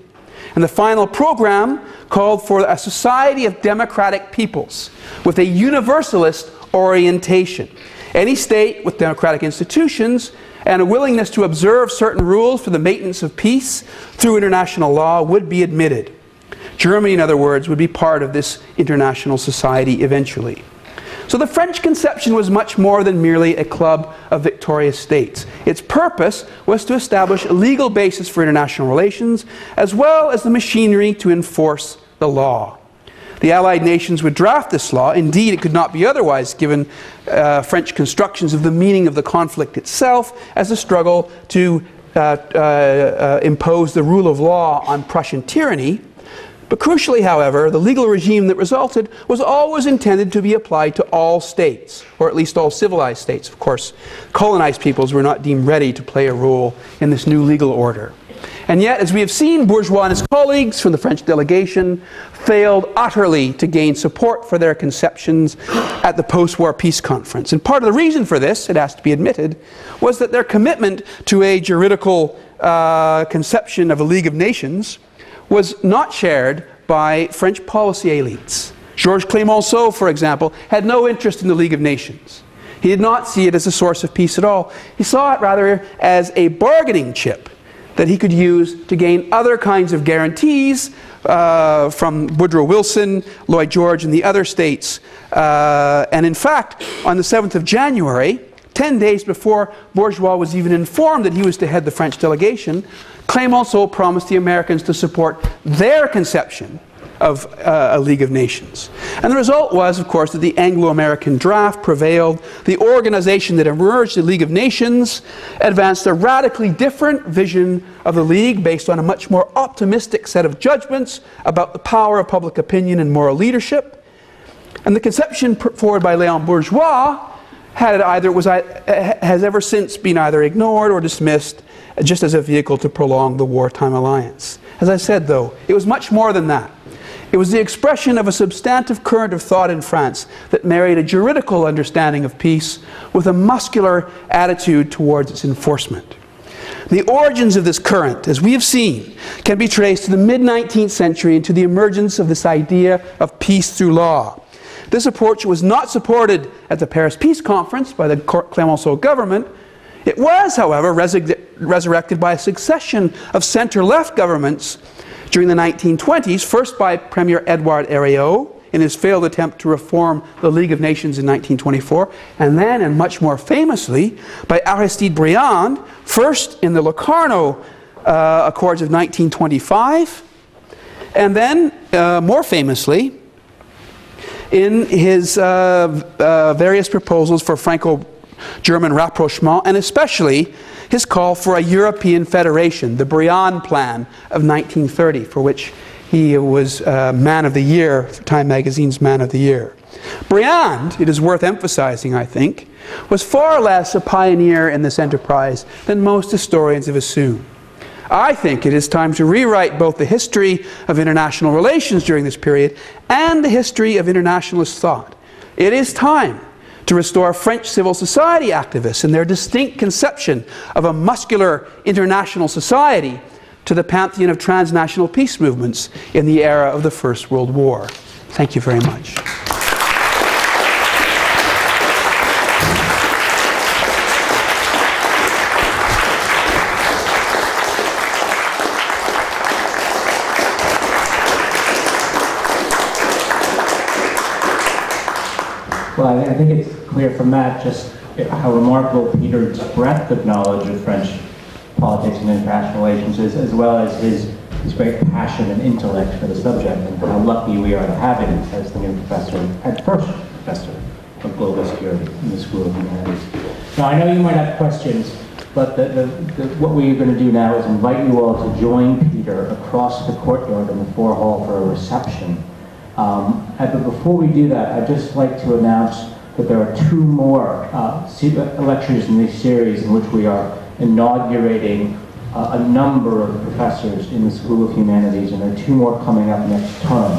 B: And the final program called for a society of democratic peoples with a universalist orientation. Any state with democratic institutions and a willingness to observe certain rules for the maintenance of peace through international law would be admitted. Germany, in other words, would be part of this international society eventually. So the French conception was much more than merely a club of victorious states. Its purpose was to establish a legal basis for international relations, as well as the machinery to enforce the law. The Allied nations would draft this law. Indeed, it could not be otherwise, given French constructions of the meaning of the conflict itself as a struggle to impose the rule of law on Prussian tyranny. But crucially, however, the legal regime that resulted was always intended to be applied to all states, or at least all civilized states. Of course, colonized peoples were not deemed ready to play a role in this new legal order. And yet, as we have seen, Bourgeois and his colleagues from the French delegation failed utterly to gain support for their conceptions at the post-war peace conference. And part of the reason for this, it has to be admitted, was that their commitment to a juridical conception of a League of Nations was not shared by French policy elites. Georges Clemenceau, for example, had no interest in the League of Nations. He did not see it as a source of peace at all. He saw it rather as a bargaining chip that he could use to gain other kinds of guarantees from Woodrow Wilson, Lloyd George, and the other states. And in fact, on the 7th of January, 10 days before Bourgeois was even informed that he was to head the French delegation, Clemenceau promised the Americans to support their conception of a League of Nations. And the result was, of course, that the Anglo-American draft prevailed. The organization that emerged, the League of Nations, advanced a radically different vision of the League based on a much more optimistic set of judgments about the power of public opinion and moral leadership. And the conception put forward by Léon Bourgeois has ever since been either ignored or dismissed just as a vehicle to prolong the wartime alliance. As I said, though, it was much more than that. It was the expression of a substantive current of thought in France that married a juridical understanding of peace with a muscular attitude towards its enforcement. The origins of this current, as we have seen, can be traced to the mid-19th century and to the emergence of this idea of peace through law. This approach was not supported at the Paris Peace Conference by the Clemenceau government. It was, however, resurrected by a succession of center-left governments during the 1920s, first by Premier Edouard Herriot in his failed attempt to reform the League of Nations in 1924, and then, and much more famously, by Aristide Briand, first in the Locarno Accords of 1925, and then, more famously, in his various proposals for Franco-German rapprochement, and especially his call for a European federation, the Briand Plan of 1930, for which he was Man of the Year, Time Magazine's Man of the Year. Briand, it is worth emphasizing, I think, was far less a pioneer in this enterprise than most historians have assumed. I think it is time to rewrite both the history of international relations during this period and the history of internationalist thought. It is time to restore French civil society activists and their distinct conception of a muscular international society to the pantheon of transnational peace movements in the era of the First World War. Thank you very much.
A: Well, I think it's clear from that just how remarkable Peter's breadth of knowledge of French politics and international relations is, as well as his great passion and intellect for the subject, and how lucky we are to have him as the new professor, and first professor of global security in the School of Humanities. Now, I know you might have questions, but what we're going to do now is invite you all to join Peter across the courtyard in the forehall for a reception. But before we do that, I'd just like to announce that there are two more lectures in this series in which we are inaugurating a number of professors in the School of Humanities, and there are two more coming up next term.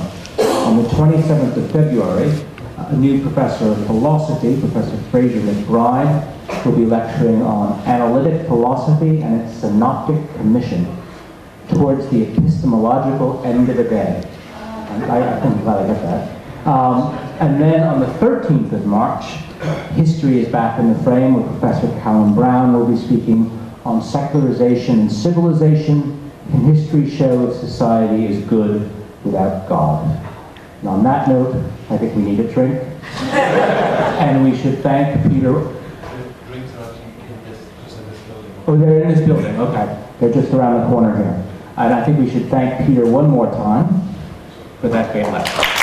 A: On the 27th of February, a new professor of philosophy, Professor Fraser McBride, will be lecturing on analytic philosophy and its synoptic commission towards the epistemological end of the day. I'm glad I got that. And then on the 13th of March, history is back in the frame, where Professor Callum Brown will be speaking on secularization and civilization. Can history show society is good without God? And on that note, I think we need a drink. And we should thank Peter.
C: The drinks are actually just in this building.
A: Oh, they're in this building, okay. They're just around the corner here. And I think we should thank Peter one more time for that great lecture.